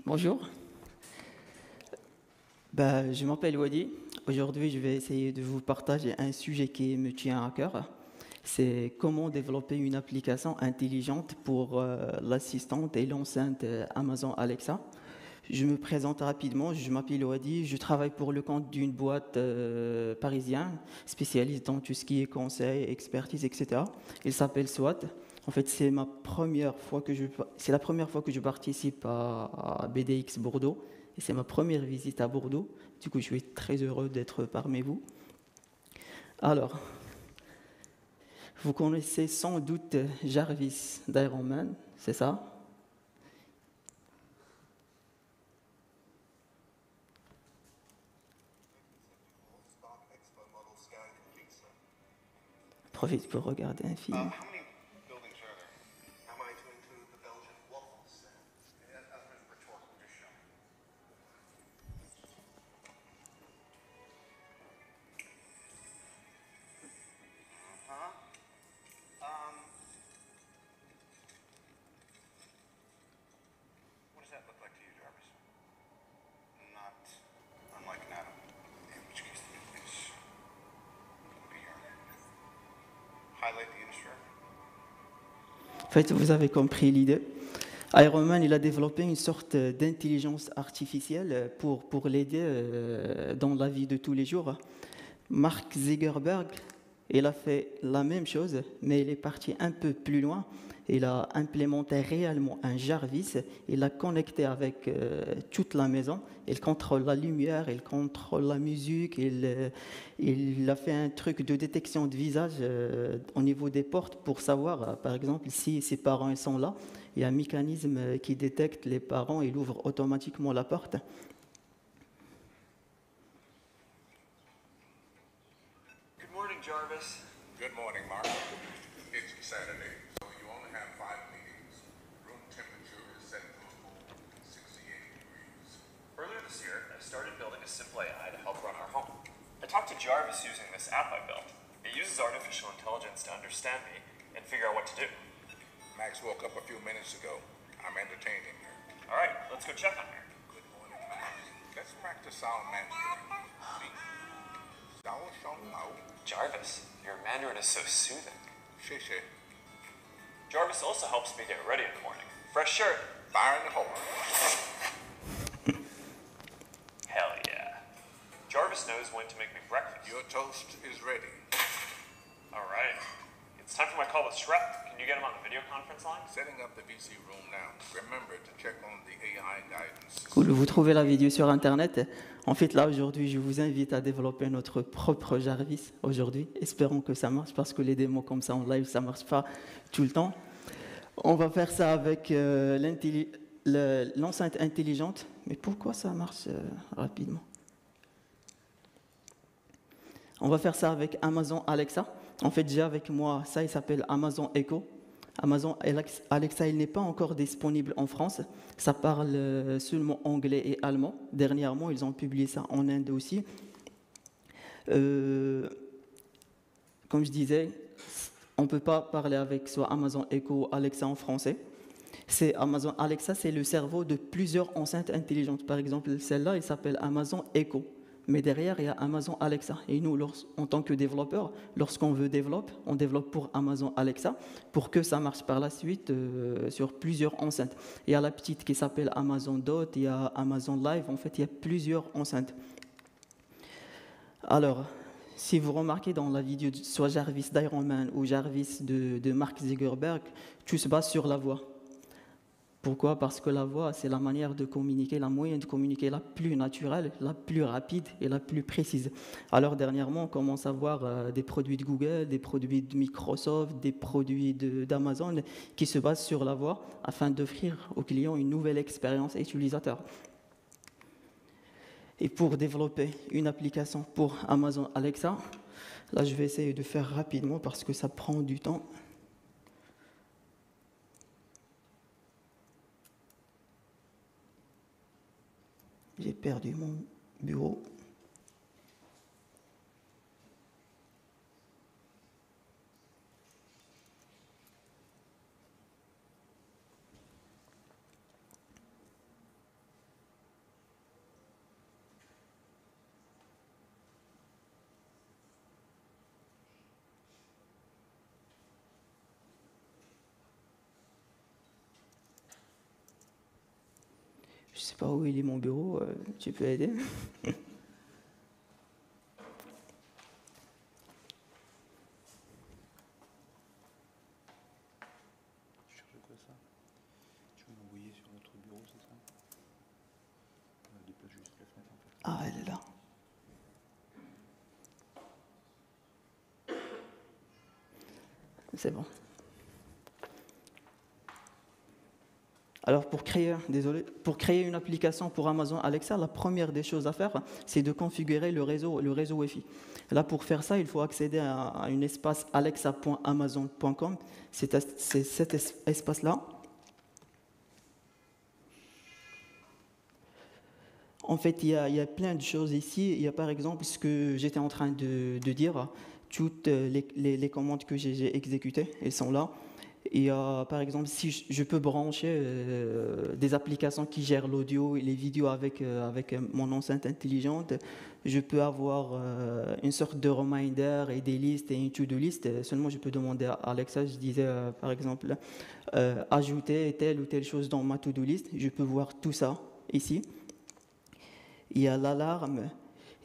Bonjour, je m'appelle Wadi. Aujourd'hui, je vais essayer de vous partager un sujet qui me tient à cœur. C'est comment développer une application intelligente pour l'assistante et l'enceinte Amazon Alexa. Je me présente rapidement, je m'appelle Wadi, je travaille pour le compte d'une boîte parisienne spécialiste dans tout ce qui est conseil, expertise, etc. Il s'appelle SWAT. En fait, c'est la première fois que je participe à BDX Bordeaux et c'est ma première visite à Bordeaux. Du coup, je suis très heureux d'être parmi vous. Alors, vous connaissez sans doute Jarvis d'Iron Man, c'est ça? Profite pour regarder un film. How many buildings are there? Am I to include the Belgian waffles? As a rhetorical, just show me. Huh? What does that look like to you, Jarvis? Not unlike an atom. In which case, the nucleus would be here. Highlight the inner structure. En fait, vous avez compris l'idée. Iron Man, il a développé une sorte d'intelligence artificielle pour l'aider dans la vie de tous les jours. Mark Zuckerberg, il a fait la même chose, mais il est parti un peu plus loin. Il a implémenté réellement un Jarvis, il l'a connecté avec toute la maison. Il contrôle la lumière, il contrôle la musique, il a fait un truc de détection de visage au niveau des portes pour savoir, par exemple, si ses parents ils sont là. Il y a un mécanisme qui détecte les parents, il ouvre automatiquement la porte. Good morning, Jarvis. Good morning, Mark. It's Saturday, so you only have 5 meetings. Room temperature is set to a cool 68 degrees. Earlier this year, I started building a simple AI to help run our home. I talked to Jarvis using this app I built. It uses artificial intelligence to understand me and figure out what to do. Max woke up a few minutes ago. I'm entertaining her. All right, let's go check on her. Good morning, Max. Let's practice our Mandarin. See? Sao Shong Mao. Jarvis, your Mandarin is so soothing. Shisha. Jarvis also helps me get ready in the morning. Fresh shirt. Fire in the hole. Hell yeah. Jarvis knows when to make me breakfast. Your toast is ready. All right. It's time for my call with Shrek. Can you get him on the video conference line? Setting up the VC room now. Remember to check on the AI guidance. Cool, vous trouvez la vidéo sur Internet. En fait, là, aujourd'hui, je vous invite à développer notre propre Jarvis aujourd'hui. Espérons que ça marche, parce que les démos comme ça en live, ça ne marche pas tout le temps. On va faire ça avec l'enceinte intelligente. Mais pourquoi ça marche rapidement? On va faire ça avec Amazon Alexa. En fait, j'ai avec moi, ça, il s'appelle Amazon Echo. Amazon Alexa, il n'est pas encore disponible en France. Ça parle seulement anglais et allemand. Dernièrement, ils ont publié ça en Inde aussi. Comme je disais, on ne peut pas parler avec soit Amazon Echo ou Alexa en français. Amazon Alexa, c'est le cerveau de plusieurs enceintes intelligentes. Par exemple, celle-là, elle s'appelle Amazon Echo. Mais derrière, il y a Amazon Alexa. Et nous, en tant que développeurs, lorsqu'on veut développer, on développe pour Amazon Alexa pour que ça marche par la suite sur plusieurs enceintes. Il y a la petite qui s'appelle Amazon Dot, il y a Amazon Live. En fait, il y a plusieurs enceintes. Alors, si vous remarquez dans la vidéo, soit Jarvis d'Iron Man ou Jarvis de Mark Zuckerberg, tout se base sur la voix. Pourquoi? Parce que la voix, c'est la manière de communiquer, la moyenne de communiquer la plus naturelle, la plus rapide et la plus précise. Alors dernièrement, on commence à voir des produits de Google, des produits de Microsoft, des produits d'Amazon qui se basent sur la voix afin d'offrir aux clients une nouvelle expérience utilisateur. Et pour développer une application pour Amazon Alexa, là je vais essayer de faire rapidement parce que ça prend du temps. J'ai perdu mon bureau. sais pas où il est mon bureau, tu peux aider? Tu cherches quoi ça? Tu veux m'envoyer sur notre bureau, c'est ça? Déplace juste la fenêtre un peu. Ah, elle est là. C'est bon. Alors pour créer une application pour Amazon Alexa, la première des choses à faire, c'est de configurer le réseau Wi-Fi. Là, pour faire ça, il faut accéder à un espace alexa.amazon.com. C'est cet espace-là. En fait, il y a plein de choses ici. Il y a par exemple ce que j'étais en train de dire. Toutes les commandes que j'ai exécutées, elles sont là. Et par exemple, si je peux brancher des applications qui gèrent l'audio et les vidéos avec mon enceinte intelligente, je peux avoir une sorte de reminder et des listes et une to-do list. Seulement, je peux demander à Alexa, je disais par exemple, ajouter telle ou telle chose dans ma to-do list. Je peux voir tout ça ici. Il y a l'alarme.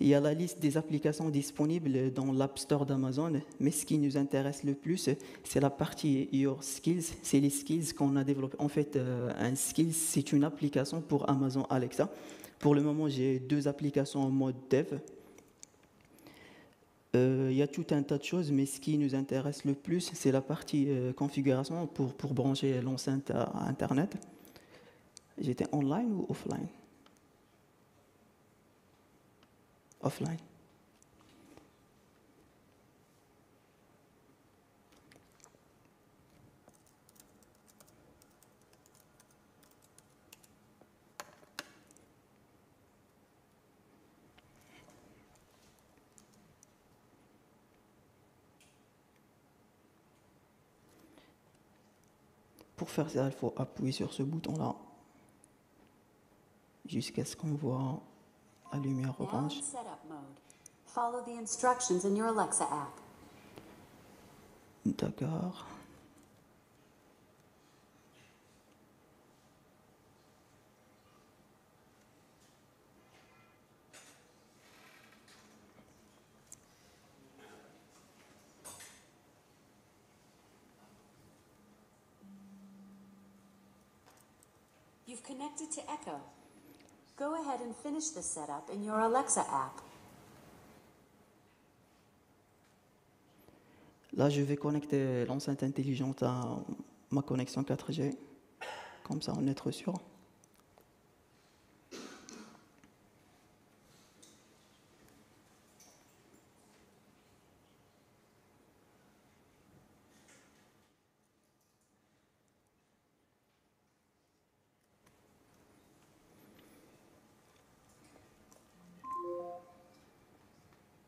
Il y a la liste des applications disponibles dans l'App Store d'Amazon, mais ce qui nous intéresse le plus, c'est la partie Your Skills, c'est les skills qu'on a développés. En fait, un skill, c'est une application pour Amazon Alexa. Pour le moment, j'ai 2 applications en mode dev. Il y a tout un tas de choses, mais ce qui nous intéresse le plus, c'est la partie configuration pour brancher l'enceinte à Internet. J'étais online ou offline? Offline. Pour faire ça, il faut appuyer sur ce bouton-là jusqu'à ce qu'on voit la lumière Now in orange. setup mode. Follow the instructions in your Alexa app. D'accord. You've connected to Echo. Go ahead and finish the setup in your Alexa app. Là, je vais connecter l'enceinte intelligente à ma connexion 4G. Comme ça, on est sûr.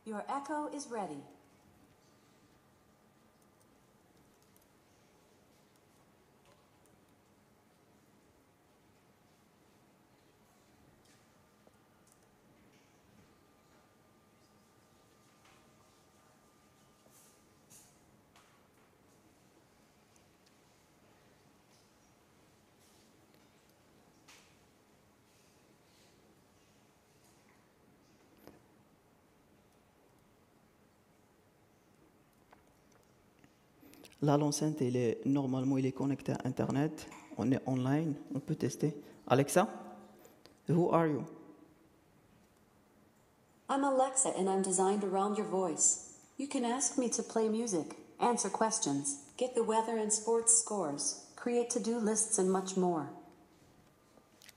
Your Echo is ready. Là, l'enceinte, normalement, il est connecté à Internet. On est online, on peut tester. Alexa, who are you? I'm Alexa and I'm designed around your voice. You can ask me to play music, answer questions, get the weather and sports scores, create to-do lists and much more.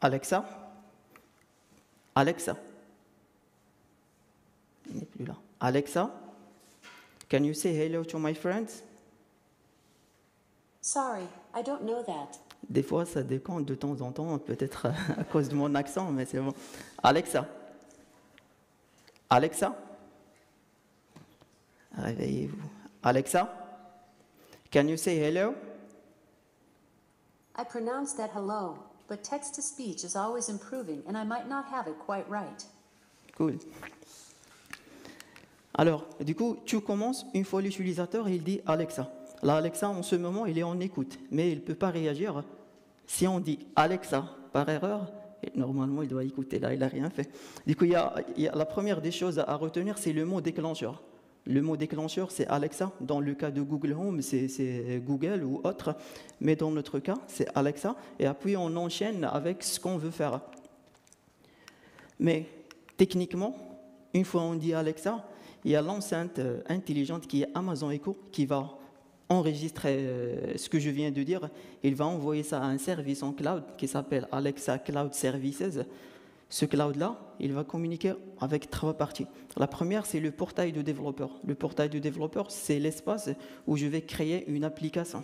Alexa? Alexa? Il n'est plus là. Alexa? Can you say hello to my friends? Sorry, I don't know that. Des fois, ça décompte de temps en temps, peut-être à cause de mon accent, mais c'est bon. Alexa? Alexa? Réveillez-vous. Alexa? Can you say hello? I pronounced that hello, but text-to-speech is always improving and I might not have it quite right. Cool. Alors, du coup, tu commences une fois l'utilisateur, il dit Alexa. Là, Alexa, en ce moment, il est en écoute, mais il ne peut pas réagir. Si on dit Alexa par erreur, Et normalement, il doit écouter là, il n'a rien fait. Du coup, la première des choses à retenir, c'est le mot déclencheur. Le mot déclencheur, c'est Alexa. Dans le cas de Google Home, c'est Google ou autre. Mais dans notre cas, c'est Alexa. Et puis, on enchaîne avec ce qu'on veut faire. Mais techniquement, une fois on dit Alexa, il y a l'enceinte intelligente qui est Amazon Echo qui va enregistrer ce que je viens de dire. Il va envoyer ça à un service en cloud qui s'appelle Alexa Cloud Services. Ce cloud-là, il va communiquer avec 3 parties. La première, c'est le portail de développeur. Le portail de développeur, c'est l'espace où je vais créer une application,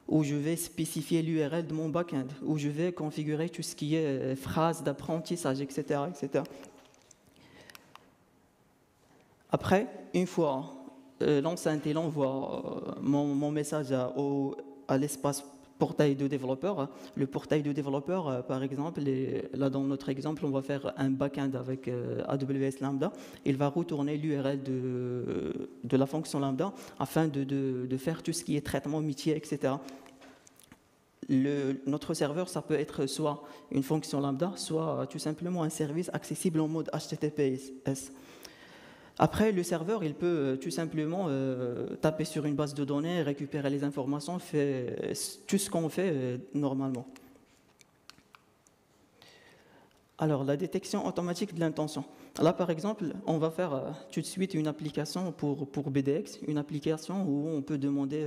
où je vais spécifier l'URL de mon backend, où je vais configurer tout ce qui est phrases d'apprentissage, etc., etc. Après, une fois l'enceinte et l'envoie mon message à l'espace portail de développeur. Le portail de développeur, par exemple, là dans notre exemple, on va faire un backend avec AWS Lambda. Il va retourner l'URL de la fonction Lambda afin de faire tout ce qui est traitement métier, etc. Notre serveur, ça peut être soit une fonction Lambda, soit tout simplement un service accessible en mode HTTPS. Après, le serveur, il peut tout simplement taper sur une base de données, récupérer les informations, faire tout ce qu'on fait normalement. Alors, la détection automatique de l'intention. Là, par exemple, on va faire tout de suite une application pour BDX, une application où on peut demander,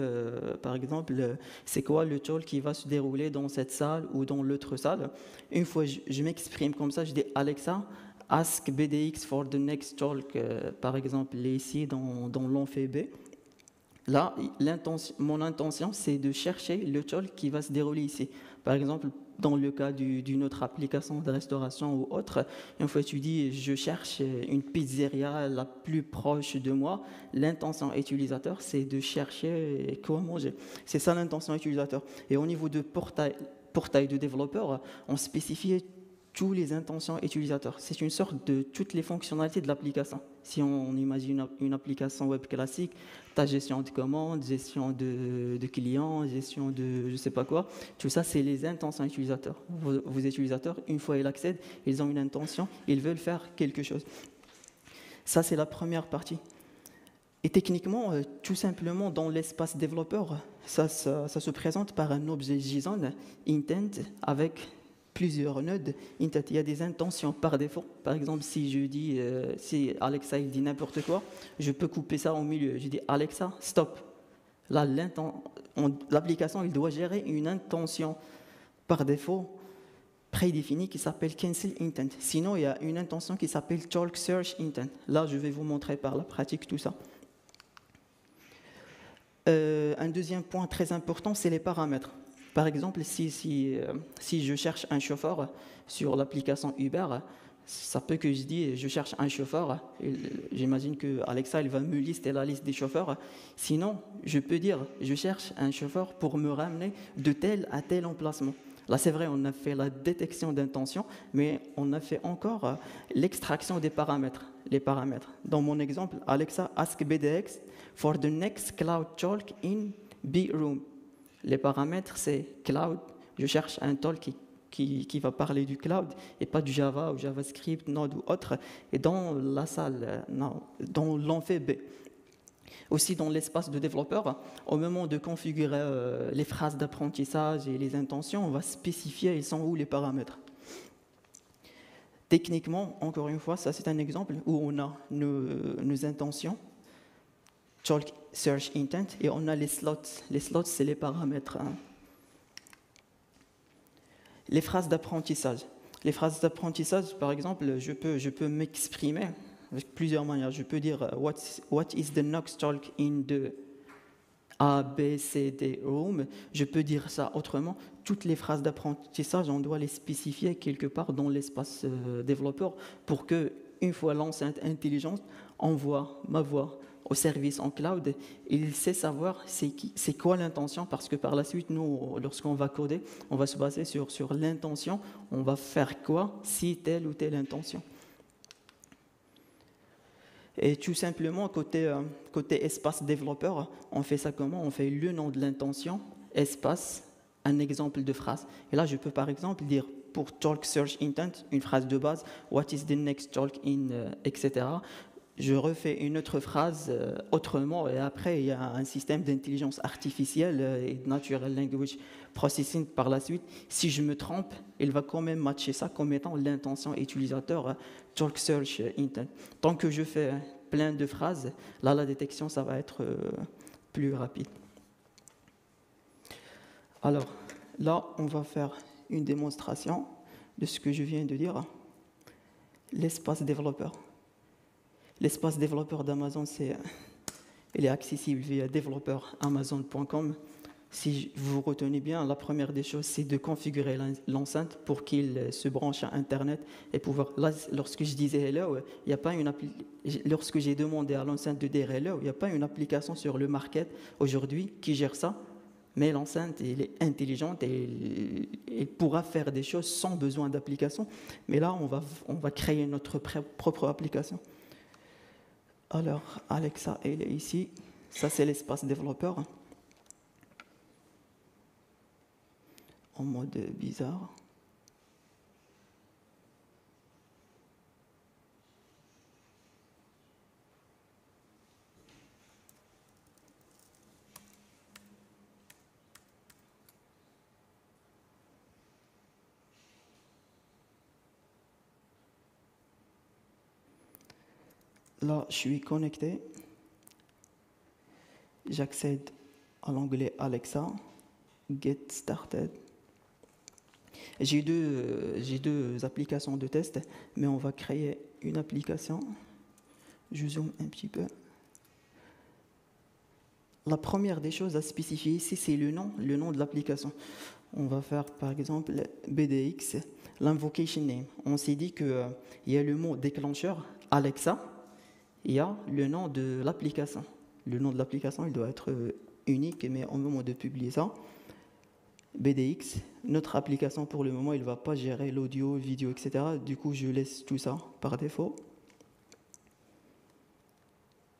par exemple, c'est quoi le talk qui va se dérouler dans cette salle ou dans l'autre salle. Une fois je m'exprime comme ça, je dis Alexa, ask BDX for the next talk, par exemple, ici dans l'enfait B. Là, mon intention, c'est de chercher le talk qui va se dérouler ici. Par exemple, dans le cas d'une autre application de restauration ou autre, une fois tu dis je cherche une pizzeria la plus proche de moi, l'intention utilisateur, c'est de chercher quoi manger. C'est ça l'intention utilisateur. Et au niveau de portail de développeur, on spécifie toutes les intentions utilisateurs. C'est une sorte de toutes les fonctionnalités de l'application. Si on imagine une application web classique, ta gestion de commandes, gestion de clients, gestion de je ne sais pas quoi, tout ça, c'est les intentions utilisateurs. Vos utilisateurs, une fois ils accèdent, ils ont une intention, ils veulent faire quelque chose. Ça, c'est la première partie. Et techniquement, tout simplement, dans l'espace développeur, ça se présente par un objet JSON, intent, avec plusieurs nodes. Il y a des intentions par défaut. Par exemple, si je dis, si Alexa il dit n'importe quoi, je peux couper ça au milieu. Je dis Alexa, stop. Là, l'application, il doit gérer une intention par défaut prédéfinie qui s'appelle cancel intent. Sinon, il y a une intention qui s'appelle talk search intent. Là, je vais vous montrer par la pratique tout ça. Un deuxième point très important, c'est les paramètres. Par exemple, si je cherche un chauffeur sur l'application Uber, ça peut que je dis je cherche un chauffeur. J'imagine que Alexa il va me lister la liste des chauffeurs. Sinon, je peux dire je cherche un chauffeur pour me ramener de tel à tel emplacement. Là, c'est vrai, on a fait la détection d'intention, mais on a fait encore l'extraction des paramètres. Les paramètres. Dans mon exemple, Alexa ask BDX for the next cloud talk in B room. Les paramètres, c'est cloud. Je cherche un talk qui va parler du cloud et pas du Java ou JavaScript, Node ou autre. Et dans la salle, dans l'enfait B. Aussi dans l'espace de développeur, au moment de configurer les phrases d'apprentissage et les intentions, on va spécifier ils sont où les paramètres. Techniquement, encore une fois, ça c'est un exemple où on a nos intentions, talk search intent, et on a les slots. Les slots, c'est les paramètres. Les phrases d'apprentissage. Les phrases d'apprentissage, par exemple, je peux m'exprimer avec plusieurs manières. Je peux dire what is the next talk in the A, B, C, D room. Je peux dire ça autrement. Toutes les phrases d'apprentissage, on doit les spécifier quelque part dans l'espace développeur pour que, une fois l'enceinte intelligente envoie ma voix au service en cloud, il sait savoir c'est quoi l'intention, parce que par la suite, nous, lorsqu'on va coder, on va se baser sur l'intention, on va faire quoi si telle ou telle intention. Et tout simplement, côté espace développeur, on fait ça comment? On fait le nom de l'intention, espace, un exemple de phrase. Et là, je peux par exemple dire pour talk search intent, une phrase de base, what is the next talk in, etc. Je refais une autre phrase autrement et après il y a un système d'intelligence artificielle et de natural language processing par la suite. Si je me trompe, il va quand même matcher ça comme étant l'intention utilisateur talk search intent. Tant que je fais plein de phrases, là la détection ça va être plus rapide. Alors là on va faire une démonstration de ce que je viens de dire. L'espace développeur. L'espace développeur d'Amazon, il est accessible via développeur-amazon.com. Si vous retenez bien, la première des choses, c'est de configurer l'enceinte pour qu'il se branche à Internet et pouvoir. Là, lorsque je disais hello, il n'y a pas lorsque j'ai demandé à l'enceinte de dire hello, il n'y a pas une application sur le market aujourd'hui qui gère ça. Mais l'enceinte, elle est intelligente et elle pourra faire des choses sans besoin d'application. Mais là, on va créer notre propre application. Alors, Alexa, elle est ici. Ça, c'est l'espace développeur. En mode bizarre. Là, je suis connecté. J'accède à l'onglet Alexa, Get Started. J'ai deux applications de test, mais on va créer une application. Je zoome un petit peu. La première des choses à spécifier ici, c'est le nom de l'application. On va faire par exemple BDX, l'invocation name. On s'est dit qu'il y a le mot déclencheur, Alexa. Il y a le nom de l'application. Le nom de l'application, il doit être unique, mais au moment de publier ça, BDX, notre application pour le moment, il ne va pas gérer l'audio, vidéo, etc. Du coup, je laisse tout ça par défaut.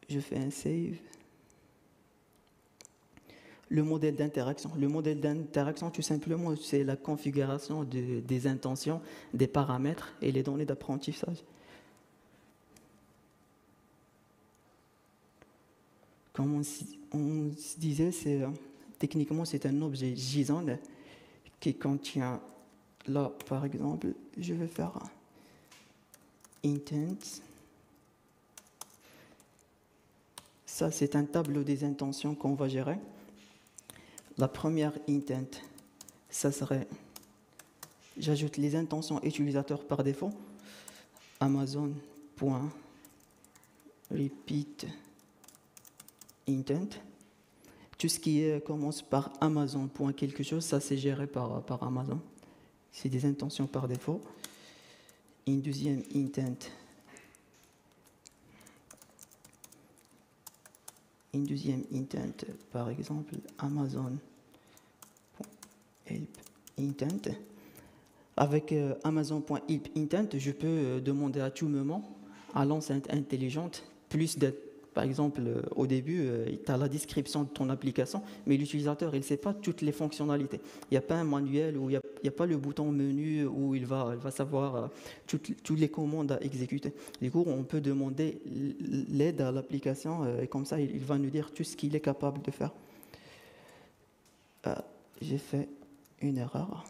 Je fais un save. Le modèle d'interaction. Le modèle d'interaction, tout simplement, c'est la configuration des intentions, des paramètres et les données d'apprentissage. Comme on se disait, techniquement, c'est un objet JSON qui contient, là, par exemple, je vais faire intent. Ça, c'est un tableau des intentions qu'on va gérer. La première intent, ça serait, j'ajoute les intentions utilisateurs par défaut, Amazon.repeat intent. Tout ce qui commence par Amazon. Quelque chose, ça c'est géré par Amazon. C'est des intentions par défaut. Une deuxième intent. Une deuxième intent, par exemple, Amazon.help intent. Avec Amazon.help intent, je peux demander à tout moment à l'enceinte intelligente plus de. Par exemple, au début, tu as la description de ton application, mais l'utilisateur, il ne sait pas toutes les fonctionnalités. Il n'y a pas un manuel, ou il n'y a pas le bouton menu où il va savoir toutes les commandes à exécuter. Du coup, on peut demander l'aide à l'application, et comme ça, il va nous dire tout ce qu'il est capable de faire. J'ai fait une erreur.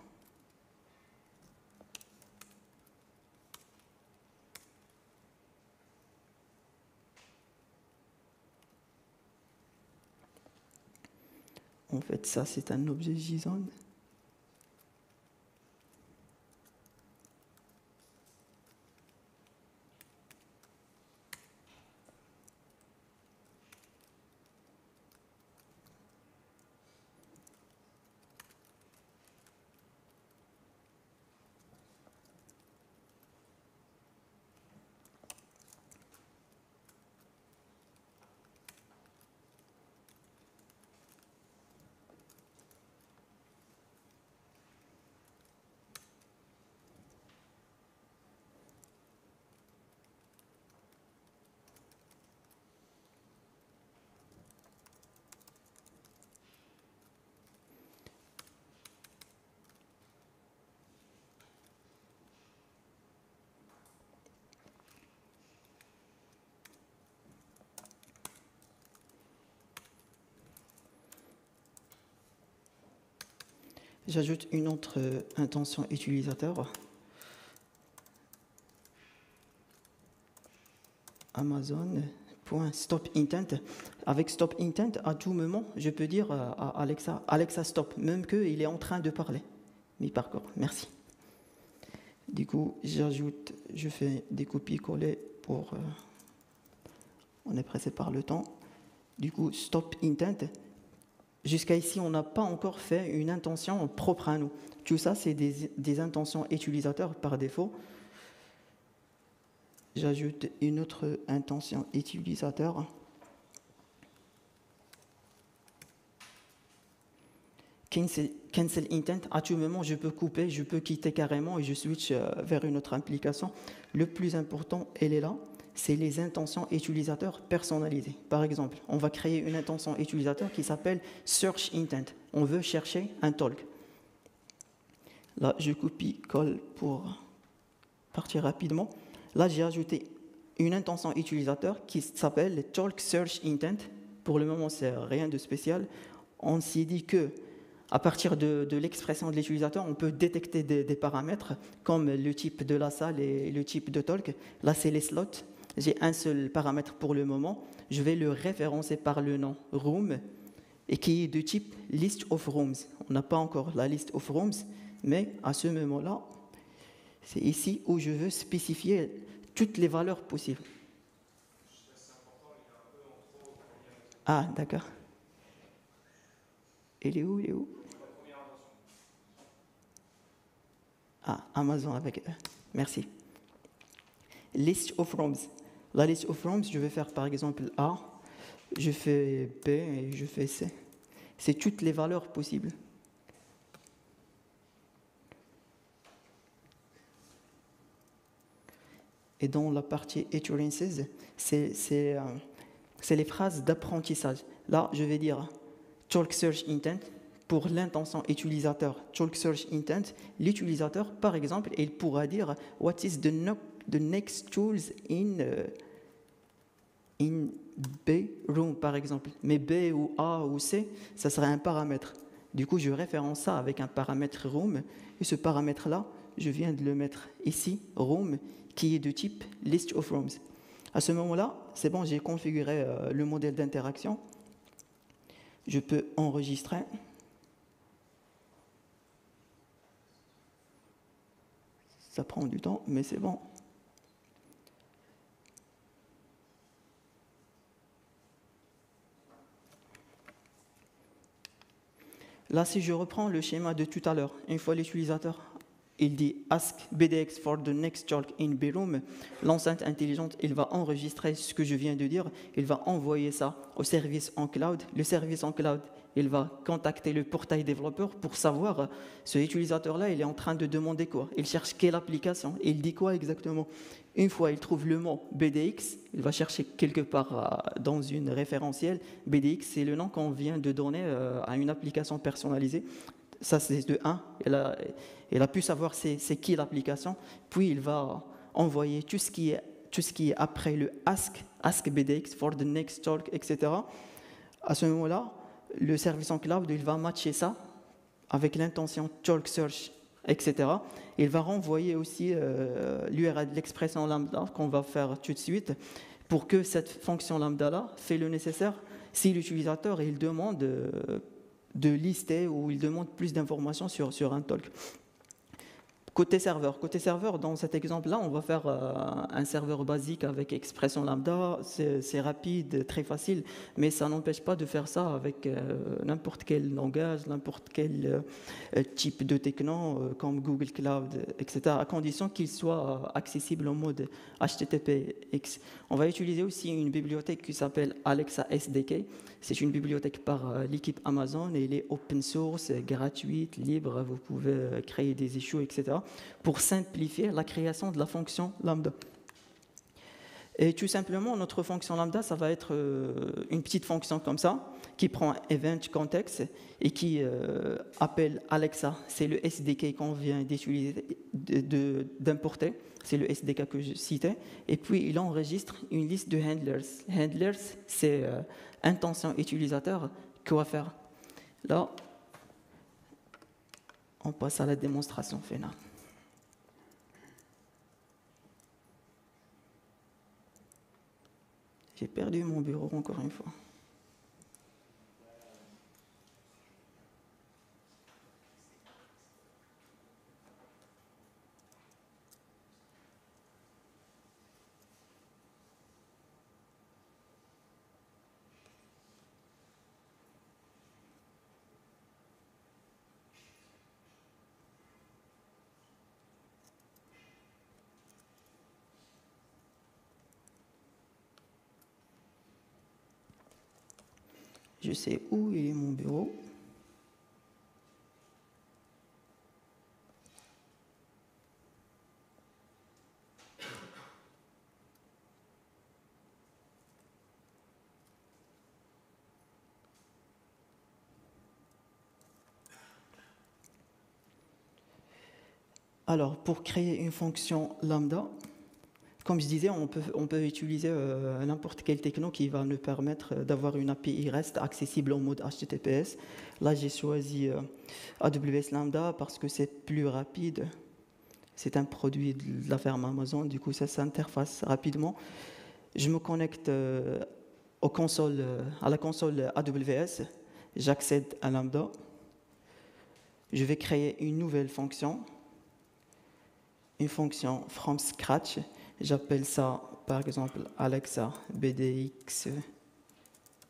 En fait, ça, c'est un objet JSON. j'ajoute une autre intention utilisateur. Amazon.stopIntent. Avec stopIntent, à tout moment, je peux dire à Alexa, Alexa stop, même qu'il est en train de parler. Mi parcours, merci. Du coup, je fais des copier-coller pour... on est pressé par le temps. Du coup, stopIntent. Jusqu'à ici, on n'a pas encore fait une intention propre à nous. Tout ça, c'est des intentions utilisateurs par défaut. J'ajoute une autre intention utilisateur. Cancel intent, à tout moment, je peux couper, je peux quitter carrément et je switch vers une autre application. Le plus important, elle est là, c'est les intentions utilisateurs personnalisées. Par exemple, on va créer une intention utilisateur qui s'appelle Search Intent. On veut chercher un talk. Là, je copie-colle pour partir rapidement. Là, j'ai ajouté une intention utilisateur qui s'appelle Talk Search Intent. Pour le moment, c'est rien de spécial. On s'est dit que à partir de l'expression de l'utilisateur, on peut détecter des paramètres comme le type de la salle et le type de talk. Là, c'est les slots. J'ai un seul paramètre pour le moment. Je vais le référencer par le nom room et qui est de type list of rooms. On n'a pas encore la list of rooms, mais à ce moment-là, c'est ici où je veux spécifier toutes les valeurs possibles. Ah, d'accord. Il est où? Ah, Amazon avec E. Merci. List of rooms. La list of rooms, je vais faire par exemple A, je fais B et je fais C. C'est toutes les valeurs possibles. Et dans la partie utterances, c'est les phrases d'apprentissage. Là, je vais dire Talk Search Intent. Pour l'intention utilisateur, Talk Search Intent, l'utilisateur, par exemple, il pourra dire What is the next tools in B room, par exemple. Mais B ou A ou C, ça serait un paramètre. Du coup, je référence ça avec un paramètre room. Et ce paramètre-là, je viens de le mettre ici, room, qui est de type list of rooms. À ce moment-là, c'est bon, j'ai configuré le modèle d'interaction. Je peux enregistrer. Ça prend du temps, mais c'est bon. Là, si je reprends le schéma de tout à l'heure, une fois l'utilisateur, il dit « Ask BDX for the next talk in B-Room », l'enceinte intelligente, il va enregistrer ce que je viens de dire, il va envoyer ça au service en cloud. Le service en cloud, il va contacter le portail développeur pour savoir ce utilisateur-là, il est en train de demander quoi. Il cherche quelle application, il dit quoi exactement. Une fois il trouve le mot BDX, il va chercher quelque part dans une référentielle. BDX, c'est le nom qu'on vient de donner à une application personnalisée. Ça, c'est de 1. Il a pu savoir c'est qui l'application. Puis, il va envoyer tout ce qui est après le ask BDX for the next talk, etc. À ce moment-là, le service en cloud, il va matcher ça avec l'intention talk search, etc. Il va renvoyer aussi l'URL de l'expression lambda qu'on va faire tout de suite pour que cette fonction lambda-là fait le nécessaire si l'utilisateur il demande de lister ou il demande plus d'informations sur un talk. Côté serveur, dans cet exemple-là, on va faire un serveur basique avec expression lambda. C'est rapide, très facile, mais ça n'empêche pas de faire ça avec n'importe quel langage, n'importe quel type de techno, comme Google Cloud, etc., à condition qu'il soit accessible en mode HTTPX. On va utiliser aussi une bibliothèque qui s'appelle Alexa SDK. C'est une bibliothèque par l'équipe Amazon et elle est open source, gratuite, libre. Vous pouvez créer des issues, etc. pour simplifier la création de la fonction lambda. Et tout simplement, notre fonction lambda, ça va être une petite fonction comme ça, qui prend event context et qui appelle Alexa. C'est le SDK qu'on vient d'importer. C'est le SDK que je citais. Et puis, il enregistre une liste de handlers. Handlers, c'est intention utilisateur. Quoi faire? Là, On passe à la démonstration finale. J'ai perdu mon bureau encore une fois. Je sais où est mon bureau. Alors, pour créer une fonction lambda, comme je disais, on peut utiliser n'importe quel techno qui va nous permettre d'avoir une API REST accessible en mode HTTPS. Là, j'ai choisi AWS Lambda parce que c'est plus rapide. C'est un produit de la firme Amazon, du coup, ça s'interface rapidement. Je me connecte à la console AWS. J'accède à Lambda. Je vais créer une nouvelle fonction. Une fonction from scratch. J'appelle ça, par exemple, Alexa BDX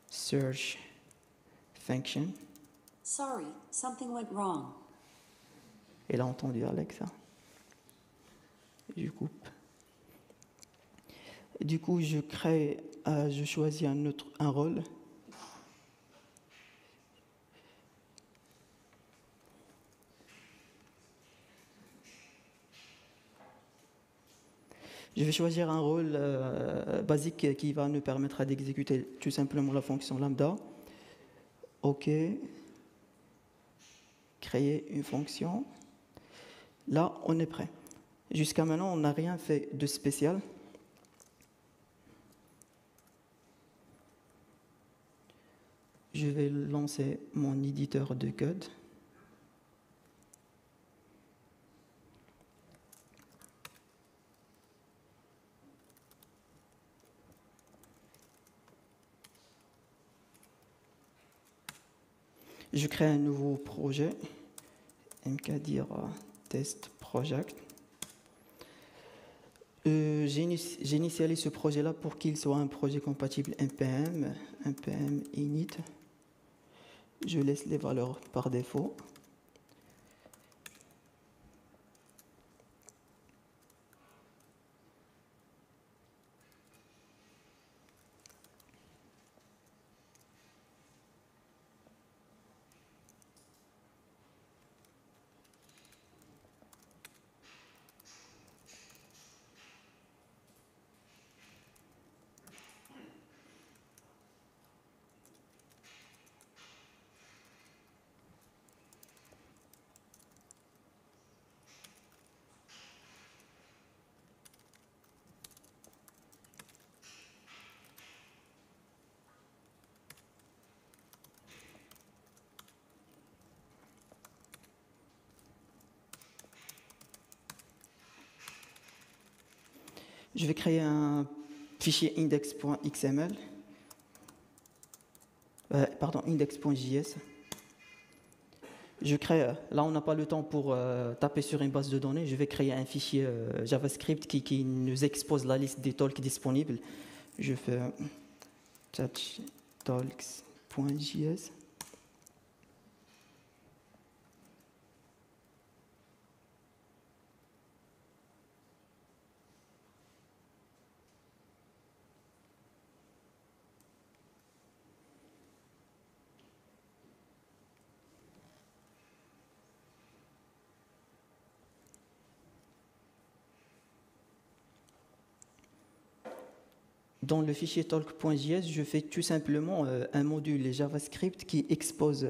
Search Function. Sorry, something went wrong. Elle a entendu Alexa. Je coupe. Du coup, je choisis un rôle. Je vais choisir un rôle basique qui va nous permettre d'exécuter tout simplement la fonction lambda. OK. Créer une fonction. Là, on est prêt. Jusqu'à maintenant, on n'a rien fait de spécial. Je vais lancer mon éditeur de code. Je crée un nouveau projet, mkdir test project. J'initialise ce projet-là pour qu'il soit un projet compatible npm init. Je laisse les valeurs par défaut. Je vais créer un fichier index.xml, index.js. Je crée, là on n'a pas le temps pour taper sur une base de données, je vais créer un fichier JavaScript qui nous expose la liste des talks disponibles. Je fais talks.js. Dans le fichier talk.js, je fais tout simplement un module JavaScript qui expose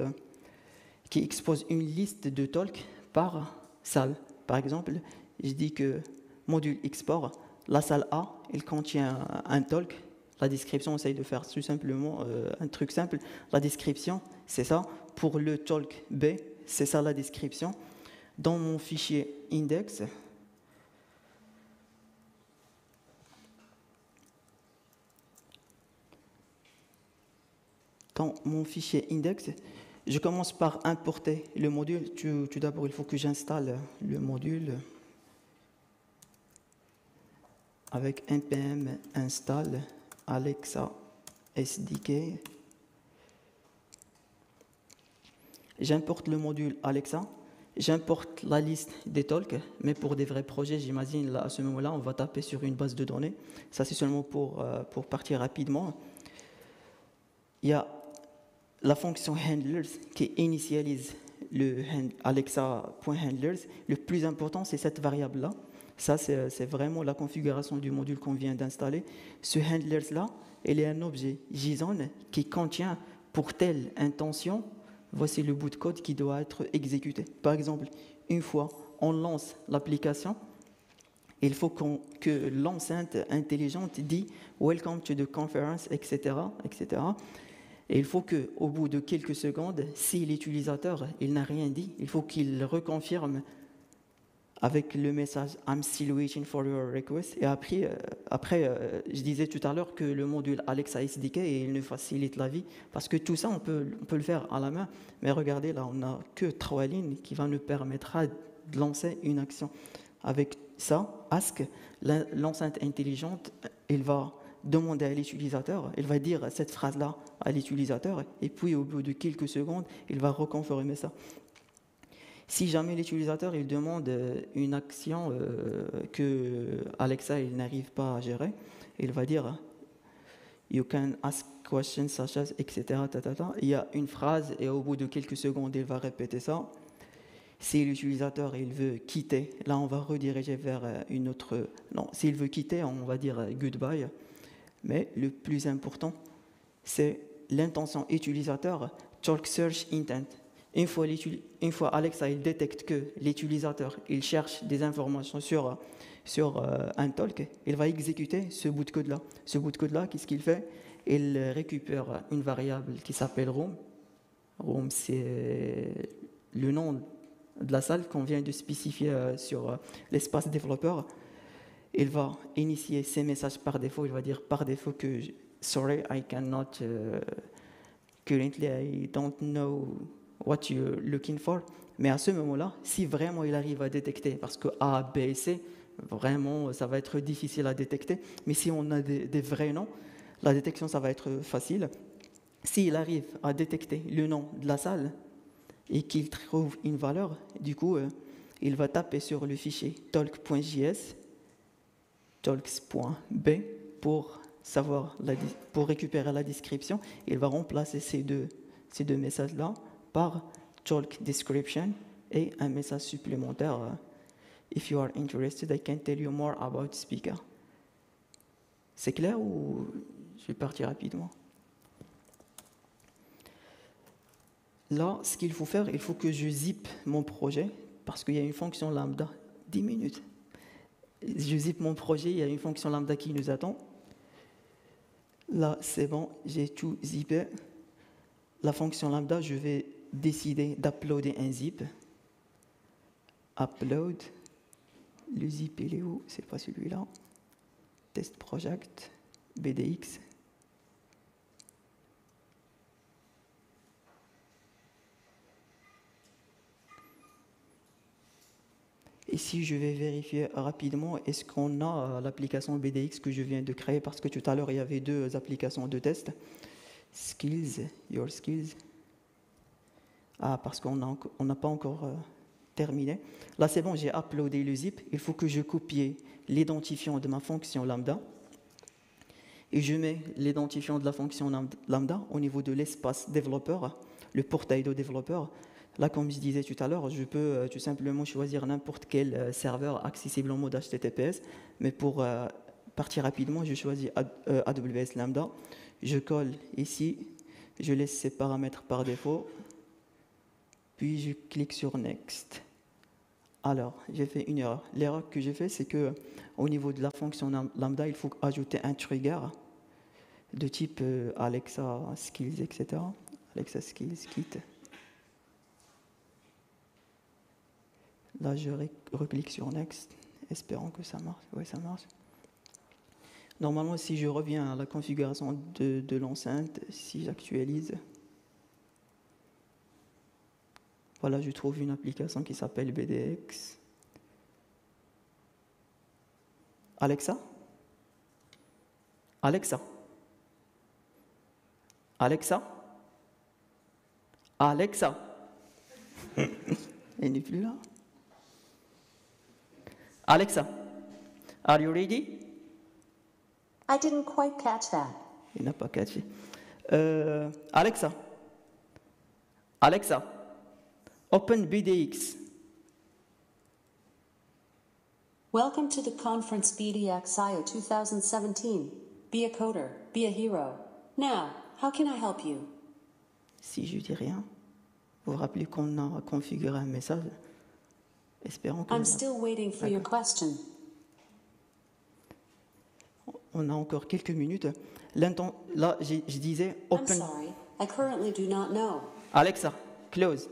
une liste de talks par salle. Par exemple, je dis que module export, la salle A, elle contient un talk. La description, on essaye de faire tout simplement un truc simple. La description, c'est ça. Pour le talk B, c'est ça la description. Dans mon fichier index, je commence par importer le module. Tout d'abord, il faut que j'installe le module avec npm install Alexa SDK. J'importe le module Alexa. J'importe la liste des talks, mais pour des vrais projets, j'imagine, à ce moment-là, on va taper sur une base de données. Ça, c'est seulement pour partir rapidement. Il y a la fonction handlers qui initialise le Alexa.handlers. Le plus important, c'est cette variable-là. Ça, c'est vraiment la configuration du module qu'on vient d'installer. Ce handlers-là, il est un objet JSON qui contient pour telle intention, voici le bout de code qui doit être exécuté. Par exemple, une fois on lance l'application, il faut que l'enceinte intelligente dise « Welcome to the conference », etc., etc. Et il faut qu'au bout de quelques secondes, si l'utilisateur il n'a rien dit, il faut qu'il reconfirme avec le message « I'm still waiting for your request ». Et après, je disais tout à l'heure que le module Alexa SDK, il nous facilite la vie, parce que tout ça, on peut le faire à la main. Mais regardez, là, on n'a que 3 lignes qui vont nous permettre de lancer une action. Avec ça, Ask, l'enceinte intelligente, elle va demander à l'utilisateur, elle va dire cette phrase-là à l'utilisateur, et puis au bout de quelques secondes, il va reconfirmer ça. Si jamais l'utilisateur il demande une action que Alexa il n'arrive pas à gérer, il va dire You can ask questions such as, etc. Il y a une phrase et au bout de quelques secondes, il va répéter ça. Si l'utilisateur il veut quitter, là on va rediriger vers une autre. Non, s'il veut quitter, on va dire goodbye. Mais le plus important, c'est l'intention utilisateur, talk search intent. Une fois Alexa il détecte que l'utilisateur il cherche des informations sur un talk, il va exécuter ce bout de code-là. Ce bout de code-là, qu'est-ce qu'il fait? Il récupère une variable qui s'appelle room. Room, c'est le nom de la salle qu'on vient de spécifier sur l'espace développeur. Il va initier ces messages par défaut. Il va dire par défaut que sorry, I cannot currently, I don't know what you're looking for. Mais à ce moment-là, si vraiment il arrive à détecter, parce que A, B et C, vraiment, ça va être difficile à détecter. Mais si on a des vrais noms, la détection, ça va être facile. S'il arrive à détecter le nom de la salle et qu'il trouve une valeur, du coup, il va taper sur le fichier talk.js, talks.b pour récupérer la description. Il va remplacer ces deux messages-là par talk description et un message supplémentaire. If you are interested, I can tell you more about speaker. C'est clair ou je vais partir rapidement? Là, ce qu'il faut faire, il faut que je zip mon projet parce qu'il y a une fonction lambda. 10 minutes. Je zip mon projet, il y a une fonction lambda qui nous attend. Là, c'est bon, j'ai tout zippé. La fonction lambda, je vais décider d'uploader un zip. Upload. Le zip, il est où? C'est pas celui-là. Test project, BDX. Ici, je vais vérifier rapidement, est-ce qu'on a l'application BDX que je viens de créer, parce que tout à l'heure, il y avait 2 applications de test. Skills, your skills. Ah, parce qu'on n'a pas encore terminé. Là, c'est bon, j'ai uploadé le zip. Il faut que je copie l'identifiant de ma fonction lambda. Et je mets l'identifiant de la fonction lambda au niveau de l'espace développeur, le portail de développeur. Là, comme je disais tout à l'heure, je peux tout simplement choisir n'importe quel serveur accessible en mode HTTPS. Mais pour partir rapidement, je choisis AWS Lambda. Je colle ici, je laisse ces paramètres par défaut. Puis je clique sur Next. Alors, j'ai fait une erreur. L'erreur que j'ai fait, c'est qu'au niveau de la fonction lambda, il faut ajouter un trigger de type Alexa Skills, etc. Alexa Skills, Kit. Là, je reclique sur Next, espérant que ça marche. Oui, ça marche. Normalement, si je reviens à la configuration de l'enceinte, si j'actualise, voilà, je trouve une application qui s'appelle BDX. Alexa? Alexa? Alexa? Alexa? Elle n'est plus là. Alexa, are you ready? I didn't quite catch that. Il n'a pas catché. Alexa, Alexa, open BDX. Welcome to the conference BDX IO 2017. Be a coder, be a hero. Now, how can I help you? Si je dis rien, vous vous rappelez qu'on a configuré un message. Espérons que I'm still waiting for your question. on a encore quelques minutes. Là, je disais I'm open. sorry, I currently do not know. Alexa, close.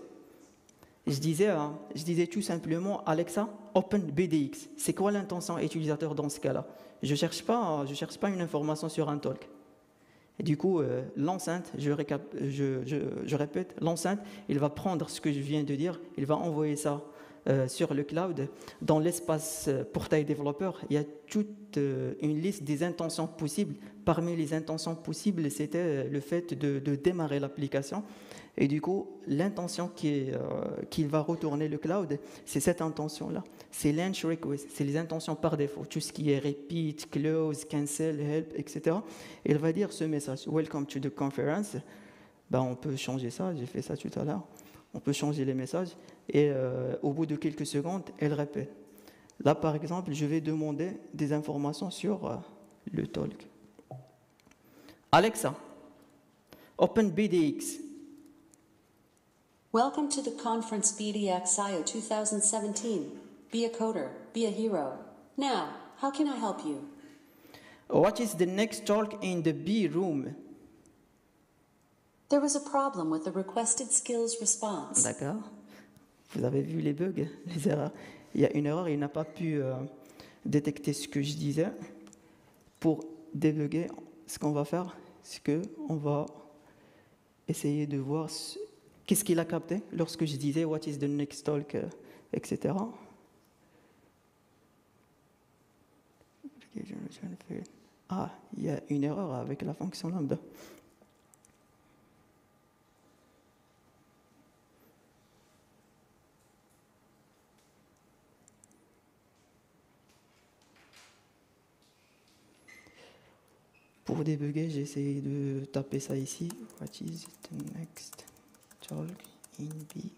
Je disais tout simplement Alexa, open BDX. C'est quoi l'intention utilisateur dans ce cas-là? Je cherche pas une information sur un talk. Et du coup, l'enceinte, je répète, l'enceinte, il va prendre ce que je viens de dire, il va envoyer ça sur le cloud. Dans l'espace portail développeur, il y a toute une liste des intentions possibles. Parmi les intentions possibles, c'était le fait de démarrer l'application. Et du coup, l'intention qu'il va retourner le cloud, c'est cette intention-là. C'est launch request, c'est les intentions par défaut. Tout ce qui est repeat, close, cancel, help, etc. Il va dire ce message, welcome to the conference. Ben, on peut changer ça, j'ai fait ça tout à l'heure. On peut changer les messages et au bout de quelques secondes, elle répète. Là, par exemple, je vais demander des informations sur le talk. Alexa, open BDX. Welcome to the conference BDX IO 2017. Be a coder, be a hero. Now, how can I help you? What is the next talk in the B room? There was a problem with the requested skills response. D'accord. Vous avez vu les bugs, les erreurs. Il y a une erreur, il n'a pas pu détecter ce que je disais. Pour débugger, ce qu'on va faire, c'est qu'on va essayer de voir qu'est-ce qu'il a capté lorsque je disais what is the next talk, etc. Ah, il y a une erreur avec la fonction lambda. Pour débugger, j'ai essayé de taper ça ici. What is the next talk in B?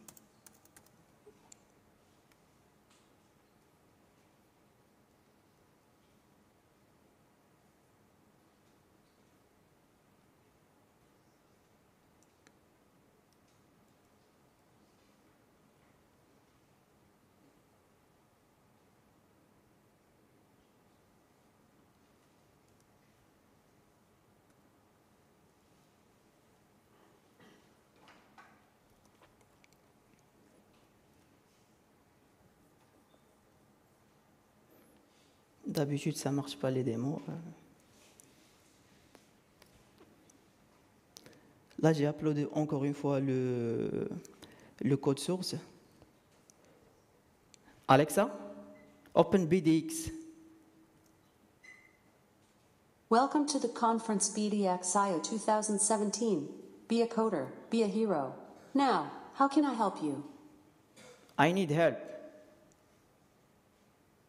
D'habitude, ça ne marche pas les démos. Là, j'ai uploadé encore une fois le code source. Alexa, open BDX. Welcome to the conference BDX IO 2017. Be a coder, be a hero. Now, how can I help you? I need help.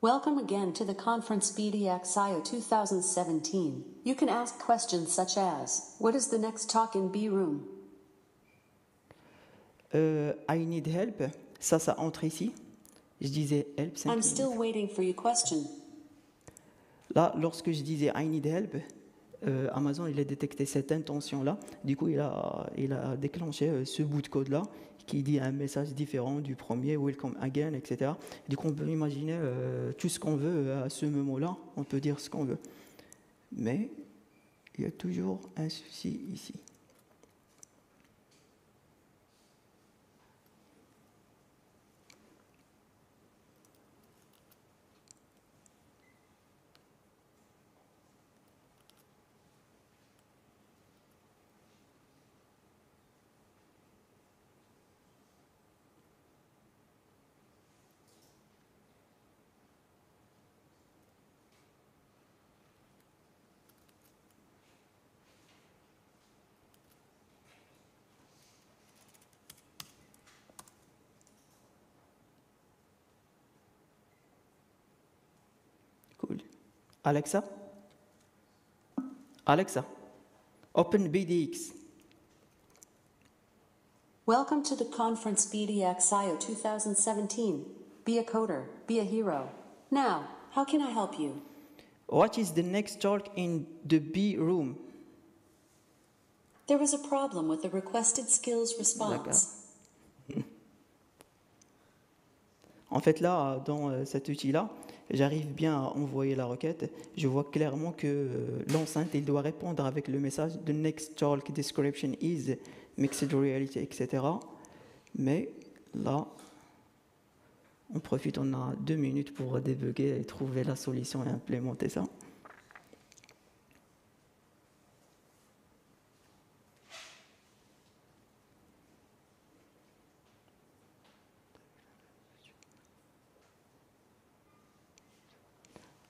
Welcome again to the conference BDX IO 2017. You can ask questions such as, what is the next talk in B room? I need help. Ça entre ici. Je disais help. I'm still waiting for your question. Là, lorsque je disais I need help, Amazon il a détecté cette intention-là. Du coup, il a déclenché ce bout de code-là qui dit un message différent du premier, welcome again, etc. Du coup, on peut imaginer tout ce qu'on veut à ce moment-là. On peut dire ce qu'on veut. Mais il y a toujours un souci ici. Alexa? Alexa, open BDX. Welcome to the conference BDX IO 2017. Be a coder, be a hero. Now, how can I help you? What is the next talk in the B room? There was a problem with the requested skills response. En fait, là, dans cet outil-là, j'arrive bien à envoyer la requête. Je vois clairement que l'enceinte, il doit répondre avec le message « The next talk description is mixed reality », etc. Mais là, on profite, on a 2 minutes pour débugger et trouver la solution et implémenter ça.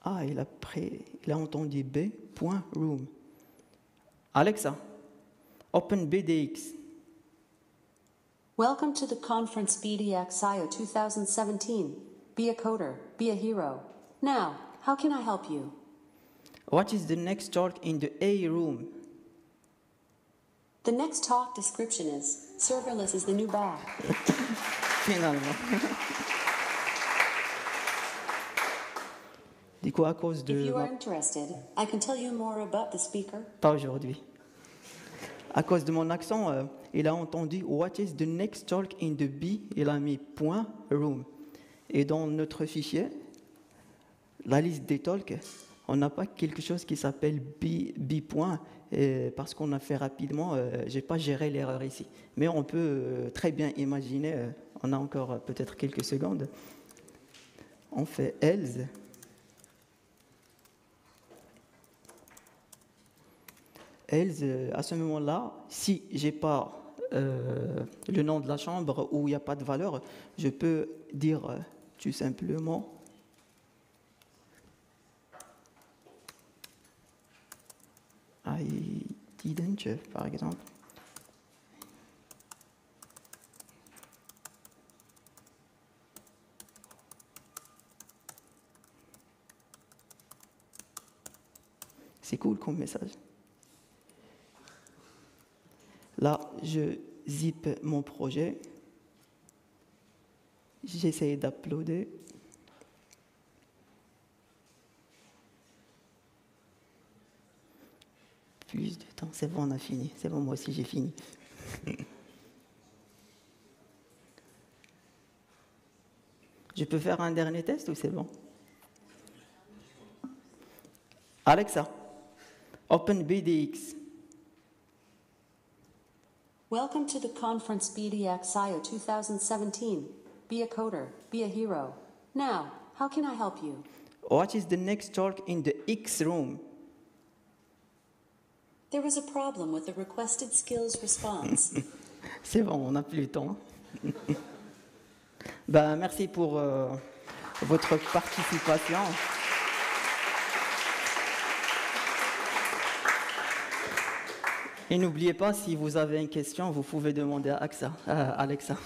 Ah, il a entendu B.room. Alexa, open BDX. Welcome to the conference BDX IO 2017. Be a coder, be a hero. Now, how can I help you? What is the next talk in the A room? The next talk description is serverless is the new bad. Finalement. Du coup, à cause If de... you are interested, I can tell you more about the speaker. Pas aujourd'hui. À cause de mon accent, il a entendu « What is the next talk in the B ?» Il a mis « room ». Et dans notre fichier, la liste des talks, on n'a pas quelque chose qui s'appelle B point, parce qu'on a fait rapidement, je n'ai pas géré l'erreur ici. Mais on peut très bien imaginer, on a encore peut-être quelques secondes, on fait « else ». Else, à ce moment-là, si je n'ai pas le nom de la chambre où il n'y a pas de valeur, je peux dire tout simplement I didn't, par exemple. C'est cool comme message. Là, je zip mon projet. J'essaie d'uploader. Plus de temps. C'est bon, on a fini. C'est bon, moi aussi, j'ai fini. Je peux faire un dernier test ou c'est bon? Alexa, open BDX. Welcome to the conference BDX IO 2017. Be a coder, be a hero. Now, how can I help you? What is the next talk in the X room? There was a problem with the requested skills response. C'est bon, on n'a plus le temps. Ben, merci pour votre participation. Et n'oubliez pas, si vous avez une question, vous pouvez demander à Alexa.